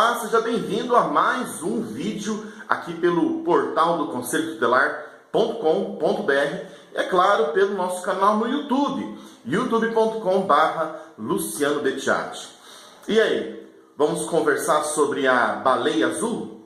Olá, seja bem-vindo a mais um vídeo aqui pelo portal do Conselho Tutelar.com.br, é claro, pelo nosso canal no YouTube, youtube.com/Luciano Bettiati. E aí, vamos conversar sobre a baleia azul?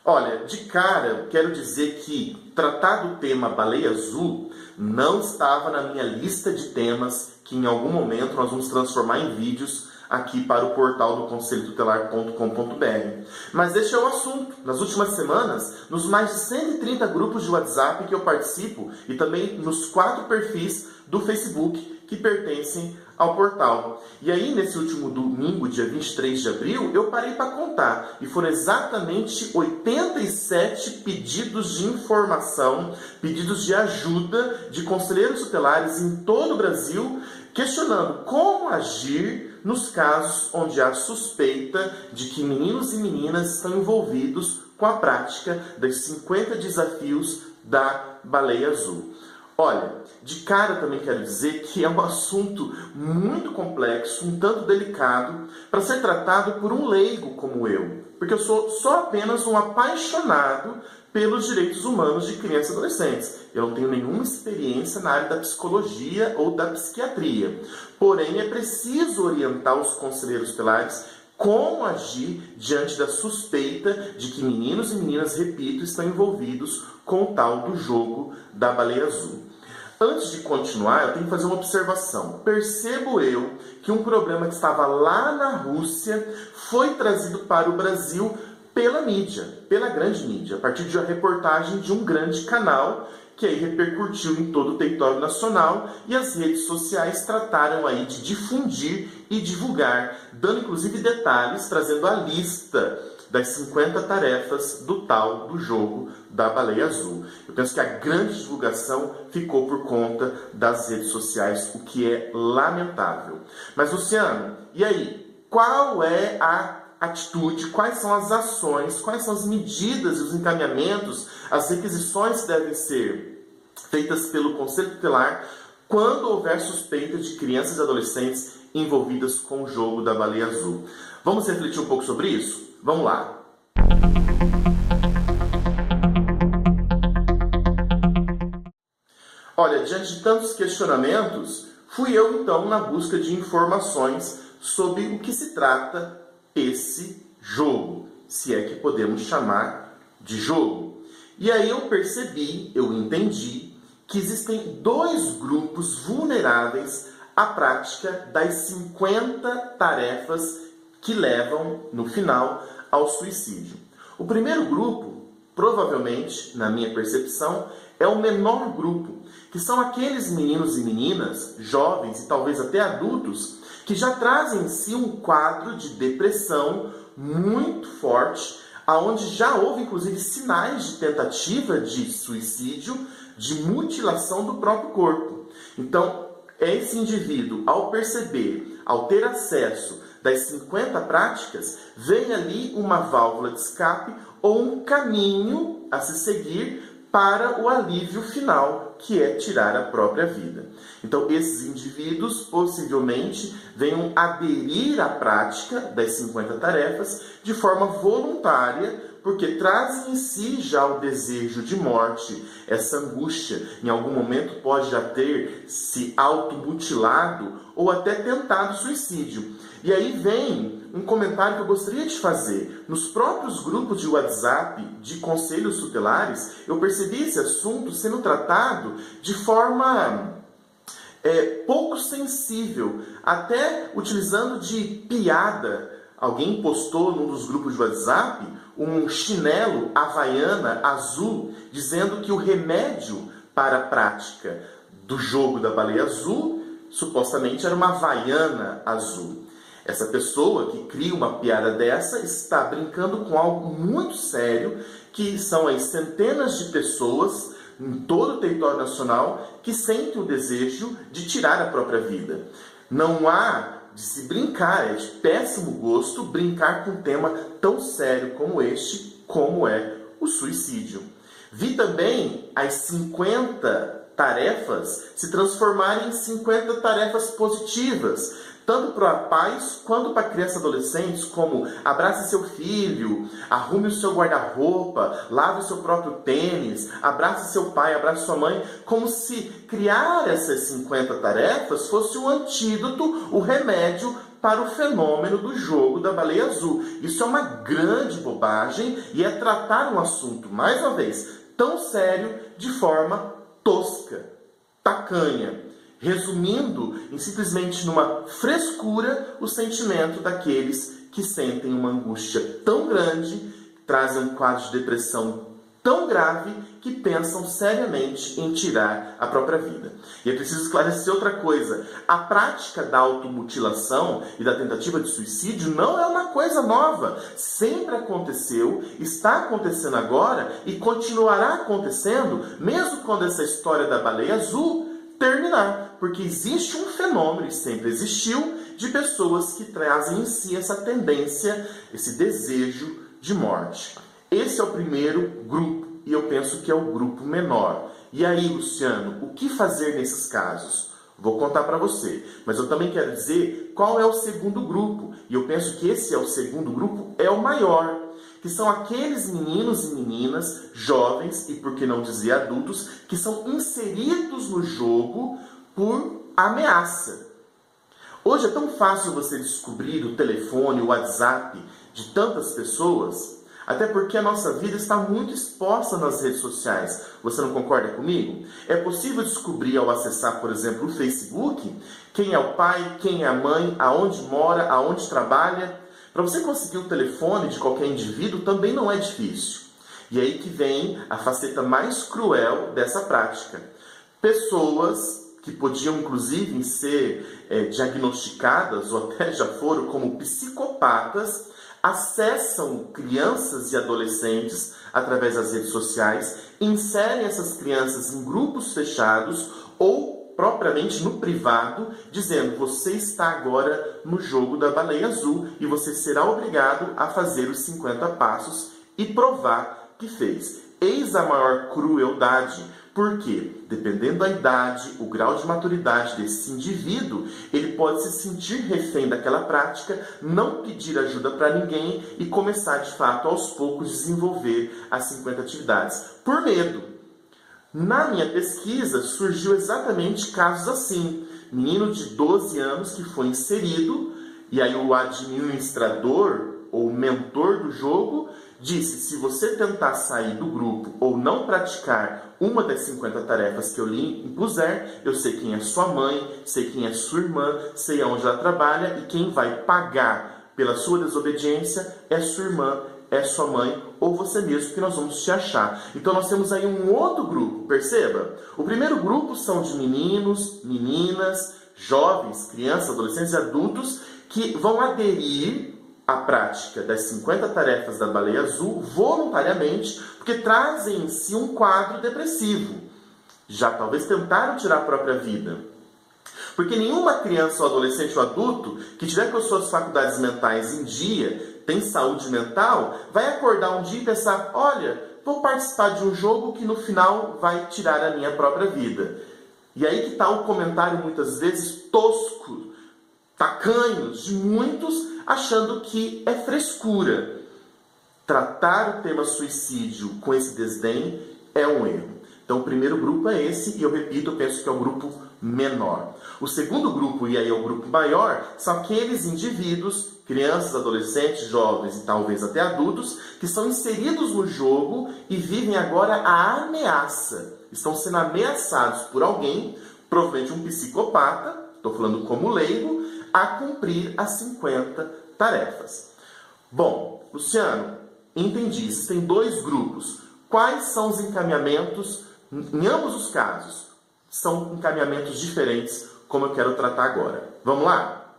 Olha, de cara, quero dizer que tratar do tema baleia azul não estava na minha lista de temas que em algum momento nós vamos transformar em vídeos aqui para o portal do Conselho Tutelar.com.br. Mas este é o assunto. Nas últimas semanas, nos mais de 130 grupos de WhatsApp que eu participo e também nos 4 perfis do Facebook que pertencem ao portal. E aí, nesse último domingo, dia 23 de abril, eu parei para contar. E foram exatamente 87 pedidos de informação, pedidos de ajuda de conselheiros tutelares em todo o Brasil, questionando como agir nos casos onde há suspeita de que meninos e meninas estão envolvidos com a prática dos 50 desafios da baleia azul. Olha, de cara também quero dizer que é um assunto muito complexo, um tanto delicado, para ser tratado por um leigo como eu, porque eu sou só apenas um apaixonado pelos direitos humanos de crianças e adolescentes. Eu não tenho nenhuma experiência na área da psicologia ou da psiquiatria. Porém, é preciso orientar os conselheiros tutelares como agir diante da suspeita de que meninos e meninas, repito, estão envolvidos com o tal do jogo da baleia azul. Antes de continuar, eu tenho que fazer uma observação. Percebo eu que um problema que estava lá na Rússia foi trazido para o Brasil pela mídia, pela grande mídia, a partir de uma reportagem de um grande canal que aí repercutiu em todo o território nacional, e as redes sociais trataram aí de difundir e divulgar, dando inclusive detalhes, trazendo a lista das 50 tarefas do tal do jogo da baleia azul. Eu penso que a grande divulgação ficou por conta das redes sociais, o que é lamentável. Mas, Luciano, e aí? Qual é a atitude, quais são as ações, quais são as medidas e os encaminhamentos, as requisições que devem ser feitas pelo Conselho Tutelar quando houver suspeita de crianças e adolescentes envolvidas com o jogo da baleia azul? Vamos refletir um pouco sobre isso? Vamos lá! Olha, diante de tantos questionamentos, fui eu então na busca de informações sobre o que se trata esse jogo, se é que podemos chamar de jogo. E aí eu percebi, eu entendi, que existem 2 grupos vulneráveis à prática das 50 tarefas que levam, no final, ao suicídio. O primeiro grupo, provavelmente, na minha percepção, é o menor grupo, que são aqueles meninos e meninas, jovens e talvez até adultos, que já trazem em si um quadro de depressão muito forte, aonde já houve inclusive sinais de tentativa de suicídio, de mutilação do próprio corpo. Então, esse indivíduo, ao perceber, ao ter acesso das 50 práticas, vem ali uma válvula de escape ou um caminho a se seguir para o alívio final, que é tirar a própria vida. Então, esses indivíduos possivelmente venham aderir à prática das 50 tarefas de forma voluntária, porque trazem em si já o desejo de morte, essa angústia. Em algum momento pode já ter se automutilado ou até tentado suicídio. E aí vem um comentário que eu gostaria de fazer. Nos próprios grupos de WhatsApp de conselhos tutelares, eu percebi esse assunto sendo tratado de forma pouco sensível, até utilizando de piada. Alguém postou num dos grupos de WhatsApp um chinelo havaiana azul, dizendo que o remédio para a prática do jogo da baleia azul supostamente era uma havaiana azul. Essa pessoa que cria uma piada dessa está brincando com algo muito sério, que são as centenas de pessoas em todo o território nacional que sentem o desejo de tirar a própria vida. Não há de se brincar, é de péssimo gosto brincar com um tema tão sério como este, como é o suicídio. Vi também as 50 tarefas se transformarem em 50 tarefas positivas, tanto para pais quanto para crianças e adolescentes, como abrace seu filho, arrume o seu guarda-roupa, lave o seu próprio tênis, abrace seu pai, abrace sua mãe, como se criar essas 50 tarefas fosse o antídoto, o remédio para o fenômeno do jogo da baleia azul. Isso é uma grande bobagem e é tratar um assunto, mais uma vez, tão sério de forma tosca, tacanha, resumindo em simplesmente numa frescura o sentimento daqueles que sentem uma angústia tão grande, trazem um quadro de depressão tão grave que pensam seriamente em tirar a própria vida. E é preciso esclarecer outra coisa. A prática da automutilação e da tentativa de suicídio não é uma coisa nova. Sempre aconteceu, está acontecendo agora e continuará acontecendo, mesmo quando essa história da baleia azul terminar. Porque existe um fenômeno, e sempre existiu, de pessoas que trazem em si essa tendência, esse desejo de morte. Esse é o primeiro grupo, e eu penso que é o grupo menor. E aí, Luciano, o que fazer nesses casos? Vou contar para você, mas eu também quero dizer qual é o segundo grupo. E eu penso que esse é o segundo grupo, é o maior, que são aqueles meninos e meninas, jovens e, por que não dizer, adultos, que são inseridos no jogo por ameaça. Hoje é tão fácil você descobrir o telefone, o WhatsApp de tantas pessoas, até porque a nossa vida está muito exposta nas redes sociais. Você não concorda comigo? É possível descobrir ao acessar, por exemplo, o Facebook, quem é o pai, quem é a mãe, aonde mora, aonde trabalha. Para você conseguir o telefone de qualquer indivíduo também não é difícil. E aí que vem a faceta mais cruel dessa prática. Pessoas que podiam inclusive ser diagnosticadas ou até já foram como psicopatas, acessam crianças e adolescentes através das redes sociais, inserem essas crianças em grupos fechados ou propriamente no privado, dizendo: você está agora no jogo da baleia azul e você será obrigado a fazer os 50 passos e provar que fez. Eis a maior crueldade. Porque, dependendo da idade, o grau de maturidade desse indivíduo, ele pode se sentir refém daquela prática, não pedir ajuda para ninguém e começar, de fato, aos poucos, desenvolver as 50 atividades. Por medo. Na minha pesquisa, surgiu exatamente casos assim. Menino de 12 anos que foi inserido, e aí o administrador ou mentor do jogo disse: se você tentar sair do grupo ou não praticar uma das 50 tarefas que eu lhe impuser, eu sei quem é sua mãe, sei quem é sua irmã, sei aonde ela trabalha e quem vai pagar pela sua desobediência é sua irmã, é sua mãe ou você mesmo, que nós vamos te achar. Então nós temos aí um outro grupo, perceba? O primeiro grupo são de meninos, meninas, jovens, crianças, adolescentes e adultos que vão aderir a prática das 50 tarefas da baleia azul voluntariamente, porque trazem em si um quadro depressivo. Já talvez tentaram tirar a própria vida. Porque nenhuma criança ou adolescente ou adulto que tiver com as suas faculdades mentais em dia, tem saúde mental, vai acordar um dia e pensar: olha, vou participar de um jogo que no final vai tirar a minha própria vida. E aí que está o comentário muitas vezes tosco, tacanhos de muitos, achando que é frescura. Tratar o tema suicídio com esse desdém é um erro. Então o primeiro grupo é esse, e eu repito, eu penso que é o grupo menor. O segundo grupo, e aí é o grupo maior, são aqueles indivíduos, crianças, adolescentes, jovens e talvez até adultos, que são inseridos no jogo e vivem agora a ameaça. Estão sendo ameaçados por alguém, provavelmente um psicopata, estou falando como leigo, a cumprir as 50 tarefas. Bom, Luciano, entendi. Existem dois grupos. Quais são os encaminhamentos? Em ambos os casos, são encaminhamentos diferentes, como eu quero tratar agora. Vamos lá?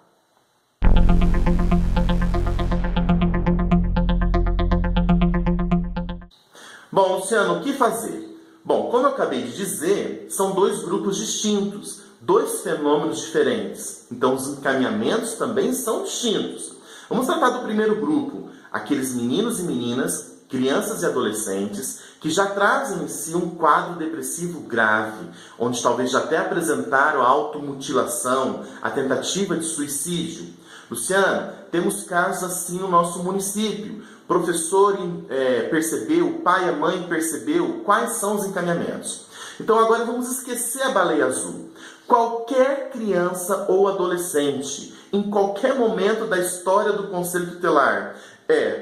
Bom, Luciano, o que fazer? Bom, como eu acabei de dizer, são dois grupos distintos, dois fenômenos diferentes. Então, os encaminhamentos também são distintos. Vamos tratar do primeiro grupo, aqueles meninos e meninas, crianças e adolescentes, que já trazem em si um quadro depressivo grave, onde talvez já até apresentaram a automutilação, a tentativa de suicídio. Luciano, temos casos assim no nosso município. O professor percebeu, o pai e a mãe percebeu quais são os encaminhamentos. Então agora vamos esquecer a baleia azul. Qualquer criança ou adolescente, em qualquer momento da história do Conselho Tutelar,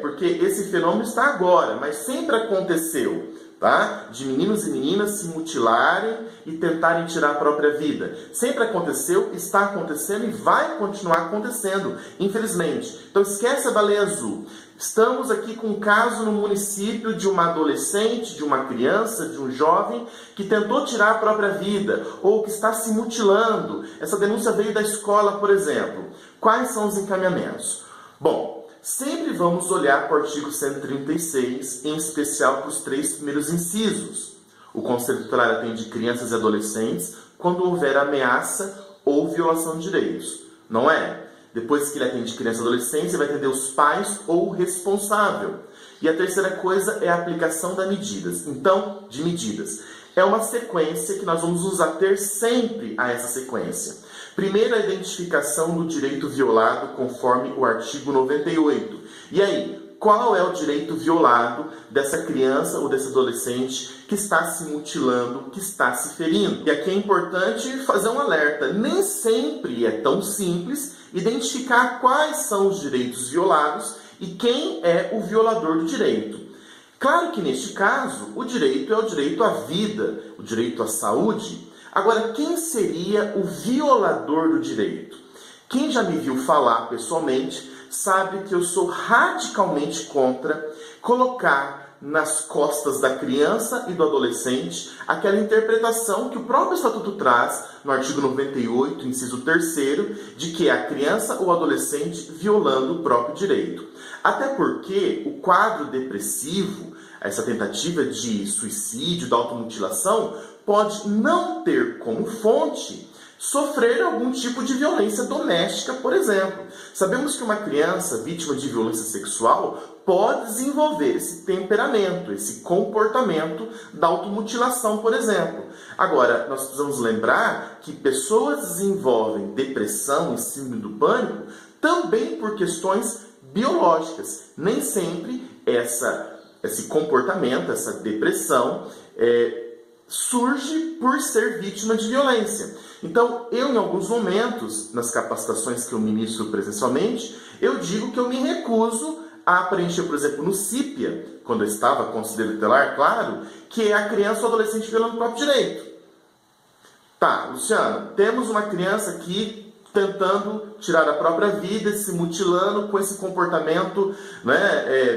porque esse fenômeno está agora, mas sempre aconteceu, tá? De meninos e meninas se mutilarem e tentarem tirar a própria vida. Sempre aconteceu, está acontecendo e vai continuar acontecendo, infelizmente. Então esquece a baleia azul. Estamos aqui com um caso no município de uma adolescente, de uma criança, de um jovem que tentou tirar a própria vida ou que está se mutilando. Essa denúncia veio da escola, por exemplo. Quais são os encaminhamentos? Bom, sempre vamos olhar para o artigo 136, em especial para os 3 primeiros incisos. O Conselho Tutelar atende crianças e adolescentes quando houver ameaça ou violação de direitos, não é? Depois que ele atende criança e adolescente, ele vai atender os pais ou o responsável. E a terceira coisa é a aplicação de medidas. É uma sequência que nós vamos nos ater sempre a essa sequência. Primeiro, a identificação do direito violado conforme o artigo 98. E aí, qual é o direito violado dessa criança ou desse adolescente que está se mutilando, que está se ferindo? E aqui é importante fazer um alerta. Nem sempre é tão simples identificar quais são os direitos violados e quem é o violador do direito. Claro que neste caso, o direito é o direito à vida, o direito à saúde. Agora, quem seria o violador do direito? Quem já me viu falar pessoalmente sabe que eu sou radicalmente contra colocar nas costas da criança e do adolescente aquela interpretação que o próprio Estatuto traz no artigo 98, inciso 3º, de que é a criança ou adolescente violando o próprio direito. Até porque o quadro depressivo, essa tentativa de suicídio, de automutilação, pode não ter como fonte sofrer algum tipo de violência doméstica, por exemplo. Sabemos que uma criança vítima de violência sexual pode desenvolver esse temperamento, esse comportamento da automutilação, por exemplo. Agora, nós precisamos lembrar que pessoas desenvolvem depressão e síndrome do pânico também por questões biológicas. Nem sempre esse comportamento, essa depressão, surge por ser vítima de violência. Então, eu em alguns momentos, nas capacitações que eu ministro presencialmente, eu digo que eu me recuso a preencher, por exemplo, no CIPIA, quando eu estava conselheiro tutelar, claro, que é a criança ou adolescente violando o próprio direito. Tá, Luciano, temos uma criança aqui tentando tirar a própria vida, se mutilando com esse comportamento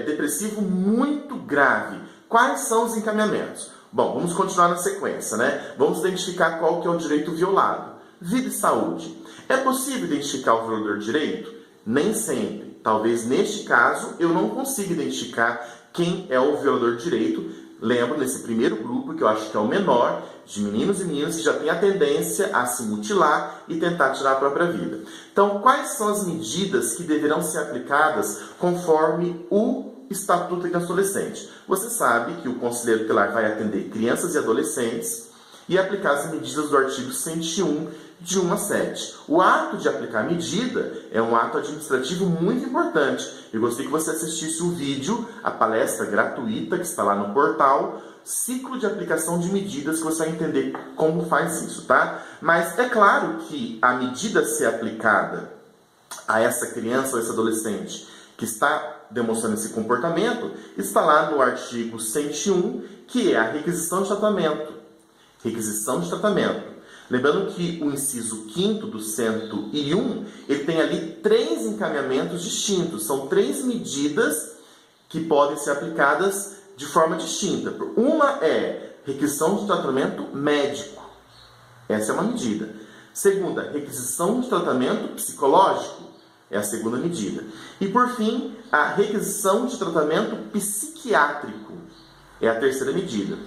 depressivo muito grave. Quais são os encaminhamentos? Bom, vamos continuar na sequência, Vamos identificar qual que é o direito violado. Vida e saúde. É possível identificar o violador de direito? Nem sempre. Talvez neste caso eu não consiga identificar quem é o violador de direito. Lembro nesse primeiro grupo, que eu acho que é o menor, de meninos e meninas que já têm a tendência a se mutilar e tentar tirar a própria vida. Então, quais são as medidas que deverão ser aplicadas conforme o Estatuto da Criança e Adolescente? Você sabe que o conselheiro tutelar vai atender crianças e adolescentes e aplicar as medidas do artigo 101, de 1 a 7. O ato de aplicar a medida é um ato administrativo muito importante. Eu gostaria que você assistisse o vídeo, a palestra gratuita que está lá no portal, ciclo de aplicação de medidas, que você vai entender como faz isso, tá? Mas é claro que a medida a ser aplicada a essa criança ou esse adolescente que está demonstrando esse comportamento, está lá no artigo 101, que é a requisição de tratamento. Requisição de tratamento. Lembrando que o inciso 5º do 101, ele tem ali 3 encaminhamentos distintos. São 3 medidas que podem ser aplicadas de forma distinta. Uma é requisição de tratamento médico. Essa é uma medida. Segunda, requisição de tratamento psicológico. É a segunda medida. E, por fim, a requisição de tratamento psiquiátrico. É a terceira medida.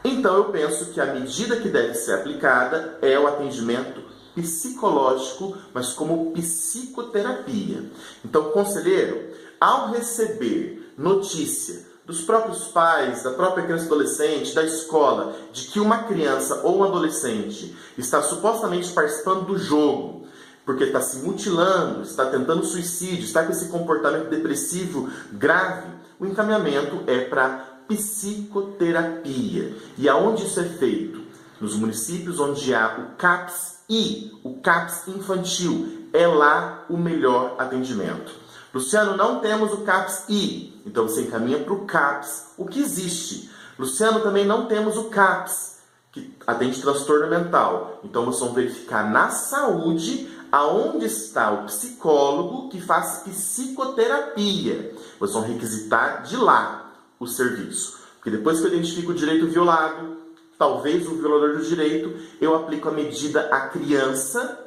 Então, eu penso que a medida que deve ser aplicada é o atendimento psicológico, mas como psicoterapia. Então, conselheiro, ao receber notícia dos próprios pais, da própria criança e adolescente, da escola, de que uma criança ou um adolescente está supostamente participando do jogo, porque está se mutilando, está tentando suicídio, está com esse comportamento depressivo grave, o encaminhamento é para psicoterapia. E aonde isso é feito? Nos municípios onde há o CAPS-I, o CAPS infantil, é lá o melhor atendimento. Luciano, não temos o CAPS-I, então você encaminha para o CAPS, o que existe. Luciano, também não temos o CAPS, que atende transtorno mental. Então vocês vão verificar na saúde aonde está o psicólogo que faz psicoterapia. Vocês vão requisitar de lá o serviço. Porque depois que eu identifico o direito violado, talvez o violador do direito, eu aplico a medida à criança,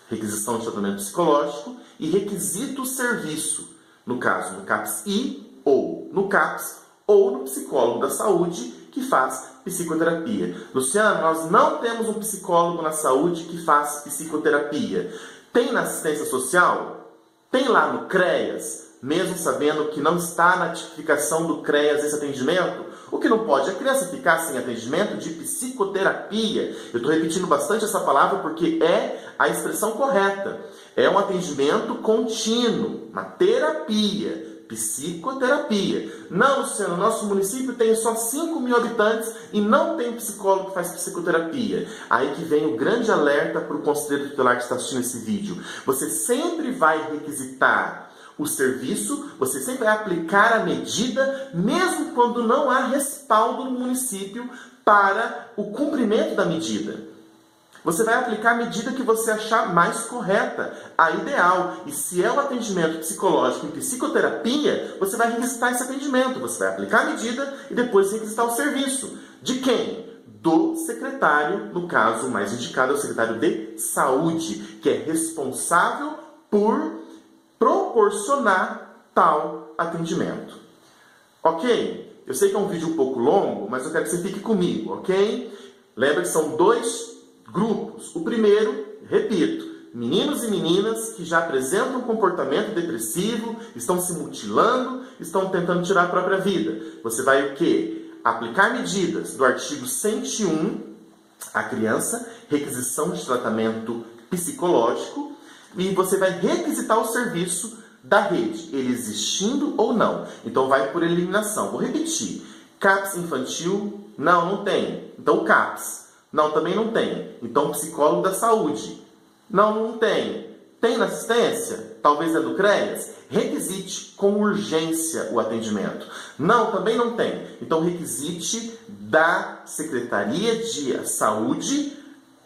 requisição de tratamento psicológico, e requisito o serviço, no caso, no CAPS-I, ou no CAPS, ou no psicólogo da saúde, que faz psicoterapia. Luciano, nós não temos um psicólogo na saúde que faz psicoterapia. Tem na assistência social? Tem lá no CREAS? Mesmo sabendo que não está na tipificação do CREAS esse atendimento? O que não pode é a criança ficar sem atendimento de psicoterapia. Eu estou repetindo bastante essa palavra porque é a expressão correta. É um atendimento contínuo, uma terapia, psicoterapia. Não, Luciano, nosso município tem só 5.000 habitantes e não tem psicólogo que faz psicoterapia. Aí que vem o grande alerta para o conselheiro tutelar que está assistindo esse vídeo. Você sempre vai requisitar o serviço, você sempre vai aplicar a medida, mesmo quando não há respaldo no município para o cumprimento da medida. Você vai aplicar a medida que você achar mais correta, a ideal. E se é o atendimento psicológico em psicoterapia, você vai requisitar esse atendimento. Você vai aplicar a medida e depois requisitar o serviço. De quem? Do secretário, no caso mais indicado é o secretário de saúde, que é responsável por proporcionar tal atendimento. Ok? Eu sei que é um vídeo um pouco longo, mas eu quero que você fique comigo, ok? Lembra que são dois grupos. O primeiro, repito, meninos e meninas que já apresentam um comportamento depressivo, estão se mutilando, estão tentando tirar a própria vida. Você vai o quê? Aplicar medidas do artigo 101, a criança, requisição de tratamento psicológico, e você vai requisitar o serviço da rede, ele existindo ou não. Então vai por eliminação. Vou repetir. CAPS infantil? Não tem. Então CAPS. Não, também não tem. Então psicólogo da saúde? Não tem. Tem na assistência? Talvez é do CREAS? Requisite com urgência o atendimento. Não, também não tem. Então requisite da Secretaria de Saúde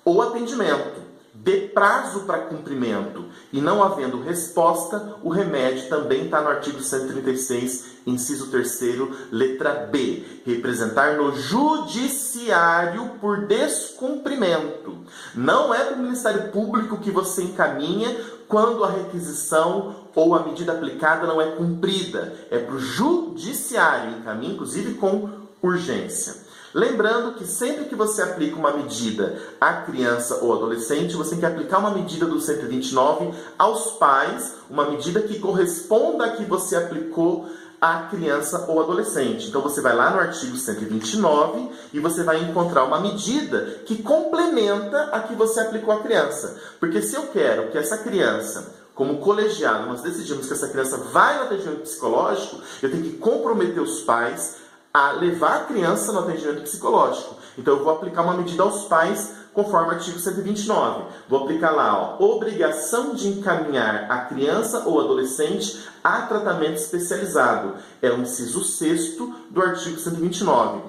o atendimento. Dê prazo para cumprimento e não havendo resposta, o remédio também está no artigo 136, inciso 3º, letra B. Representar no judiciário por descumprimento. Não é para o Ministério Público que você encaminha quando a requisição ou a medida aplicada não é cumprida. É para o judiciário, encaminha inclusive com urgência. Lembrando que sempre que você aplica uma medida à criança ou adolescente, você tem que aplicar uma medida do 129 aos pais, uma medida que corresponda à que você aplicou à criança ou adolescente. Então você vai lá no artigo 129 e você vai encontrar uma medida que complementa a que você aplicou à criança. Porque se eu quero que essa criança, como colegiado, nós decidimos que essa criança vai no atendimento psicológico, eu tenho que comprometer os pais a levar a criança no atendimento psicológico. Então eu vou aplicar uma medida aos pais conforme o artigo 129. Vou aplicar lá, obrigação de encaminhar a criança ou adolescente a tratamento especializado. É o inciso 6º do artigo 129.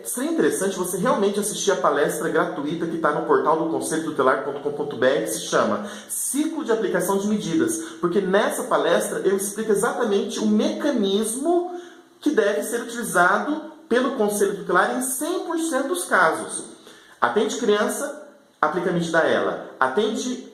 Seria interessante você realmente assistir a palestra gratuita que está no portal do conselhotutelar.com.br, que se chama Ciclo de Aplicação de Medidas. Porque nessa palestra eu explico exatamente o mecanismo que deve ser utilizado pelo Conselho Tutelar em 100% dos casos. Atende criança, aplica a medida a ela. Atende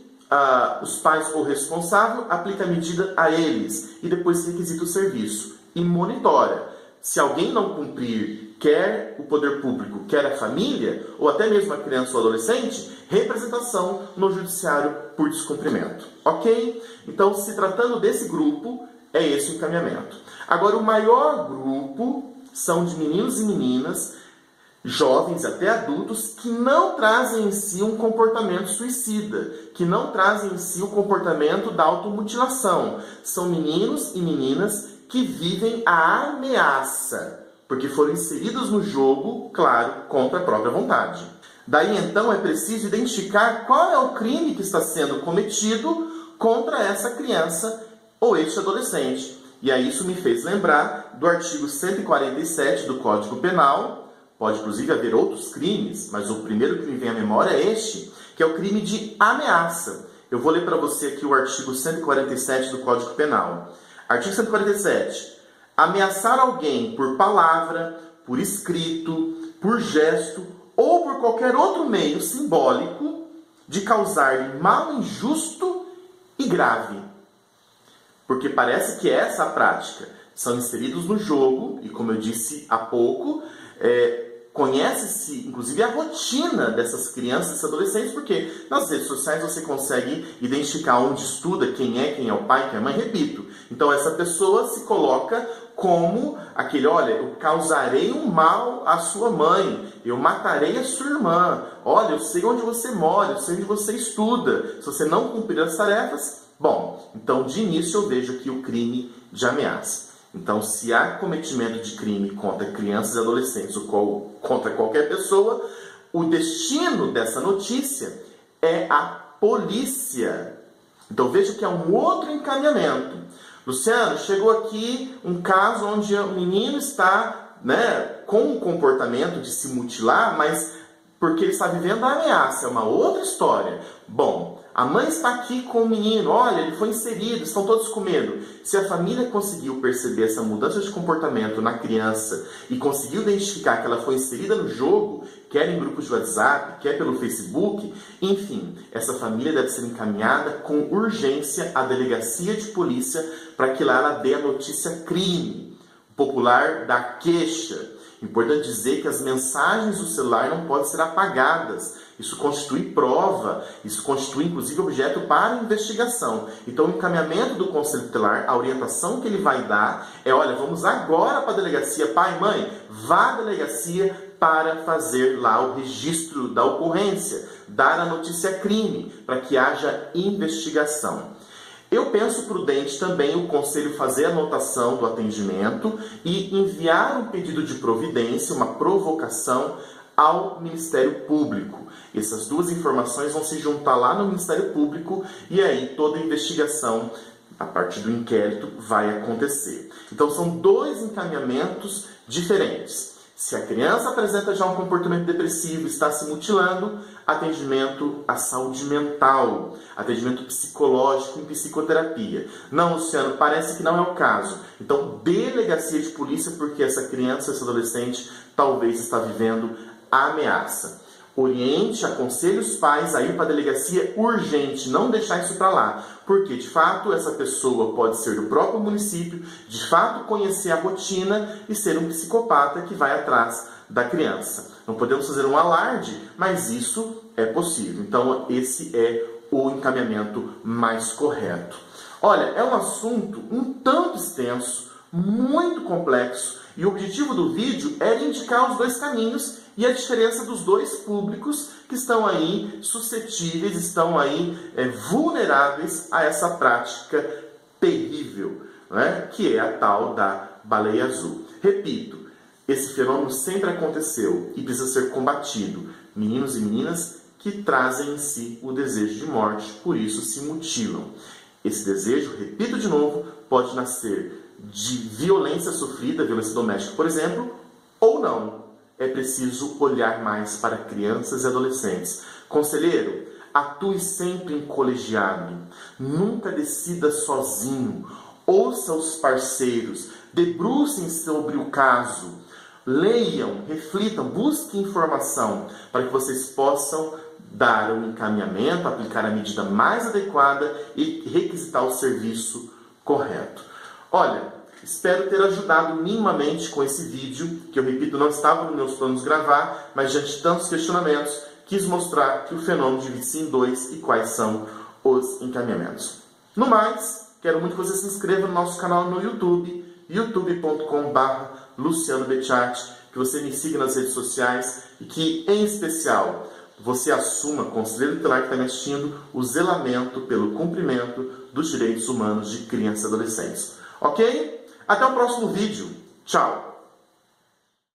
os pais ou responsável, aplica a medida a eles. E depois requisita o serviço. E monitora. Se alguém não cumprir, quer o poder público, quer a família, ou até mesmo a criança ou adolescente, representação no judiciário por descumprimento. Ok? Então, se tratando desse grupo, é esse o encaminhamento. Agora, o maior grupo são de meninos e meninas, jovens até adultos, que não trazem em si um comportamento suicida, que não trazem em si o comportamento da automutilação. São meninos e meninas que vivem a ameaça, porque foram inseridos no jogo, claro, contra a própria vontade. Daí então é preciso identificar qual é o crime que está sendo cometido contra essa criança ou este adolescente. E aí isso me fez lembrar do artigo 147 do Código Penal. Pode, inclusive, haver outros crimes, mas o primeiro que me vem à memória é este, que é o crime de ameaça. Eu vou ler para você aqui o artigo 147 do Código Penal. Artigo 147. Ameaçar alguém por palavra, por escrito, por gesto ou por qualquer outro meio simbólico de causar-lhe mal injusto e grave. Porque parece que essa a prática. São inseridos no jogo, e como eu disse há pouco, conhece-se, inclusive, a rotina dessas crianças e adolescentes, porque nas redes sociais você consegue identificar onde estuda, quem é o pai, quem é a mãe, repito. Então essa pessoa se coloca como aquele, olha, eu causarei um mal à sua mãe, eu matarei a sua irmã, olha, eu sei onde você mora, eu sei onde você estuda, se você não cumprir as tarefas, bom, então de início eu vejo aqui o crime de ameaça. Então, se há cometimento de crime contra crianças e adolescentes ou contra qualquer pessoa, o destino dessa notícia é a polícia. Então, veja que é um outro encaminhamento. Luciano, chegou aqui um caso onde o menino está, com o comportamento de se mutilar, mas porque ele está vivendo a ameaça. É uma outra história. Bom, a mãe está aqui com o menino, olha, ele foi inserido, estão todos com medo. Se a família conseguiu perceber essa mudança de comportamento na criança e conseguiu identificar que ela foi inserida no jogo, quer em grupos de WhatsApp, quer pelo Facebook, enfim, essa família deve ser encaminhada com urgência à delegacia de polícia para que lá ela dê a notícia crime, popular da queixa. Importante dizer que as mensagens do celular não podem ser apagadas. Isso constitui prova, isso constitui inclusive objeto para investigação. Então o encaminhamento do Conselho Tutelar, a orientação que ele vai dar é, olha, vamos agora para a delegacia, pai, mãe, vá à delegacia para fazer lá o registro da ocorrência, dar a notícia crime, para que haja investigação. Eu penso prudente também o Conselho fazer a anotação do atendimento e enviar um pedido de providência, uma provocação ao Ministério Público. Essas duas informações vão se juntar lá no Ministério Público e aí toda a investigação, a partir do inquérito, vai acontecer. Então são dois encaminhamentos diferentes. Se a criança apresenta já um comportamento depressivo, está se mutilando, atendimento à saúde mental, atendimento psicológico em psicoterapia. Não, Luciano, parece que não é o caso. Então, delegacia de polícia, porque essa criança, esse adolescente, talvez está vivendo a ameaça. Oriente, aconselhe os pais a ir para a delegacia urgente, não deixar isso para lá. Porque, de fato, essa pessoa pode ser do próprio município, de fato conhecer a rotina e ser um psicopata que vai atrás da criança. Não podemos fazer um alarde, mas isso é possível. Então, esse é o encaminhamento mais correto. Olha, é um assunto um tanto extenso, muito complexo, e o objetivo do vídeo é indicar os dois caminhos e a diferença dos dois públicos que estão aí suscetíveis, estão aí vulneráveis a essa prática terrível, que é a tal da baleia azul. Repito, esse fenômeno sempre aconteceu e precisa ser combatido. Meninos e meninas que trazem em si o desejo de morte, por isso se mutilam. Esse desejo, repito de novo, pode nascer de violência sofrida, violência doméstica, por exemplo, ou não. É preciso olhar mais para crianças e adolescentes. Conselheiro, atue sempre em colegiado. Nunca decida sozinho. Ouça os parceiros. Debrucem sobre o caso. Leiam, reflitam, busquem informação para que vocês possam dar um encaminhamento, aplicar a medida mais adequada e requisitar o serviço correto. Olha, espero ter ajudado minimamente com esse vídeo, que eu repito, não estava nos meus planos gravar, mas diante de tantos questionamentos, quis mostrar que o fenômeno divide-se em dois e quais são os encaminhamentos. No mais, quero muito que você se inscreva no nosso canal no YouTube, youtube.com/lucianobecciati, que você me siga nas redes sociais e que, em especial, você assuma, considere o telar que está me assistindo, o zelamento pelo cumprimento dos direitos humanos de crianças e adolescentes. Ok? Até o próximo vídeo. Tchau!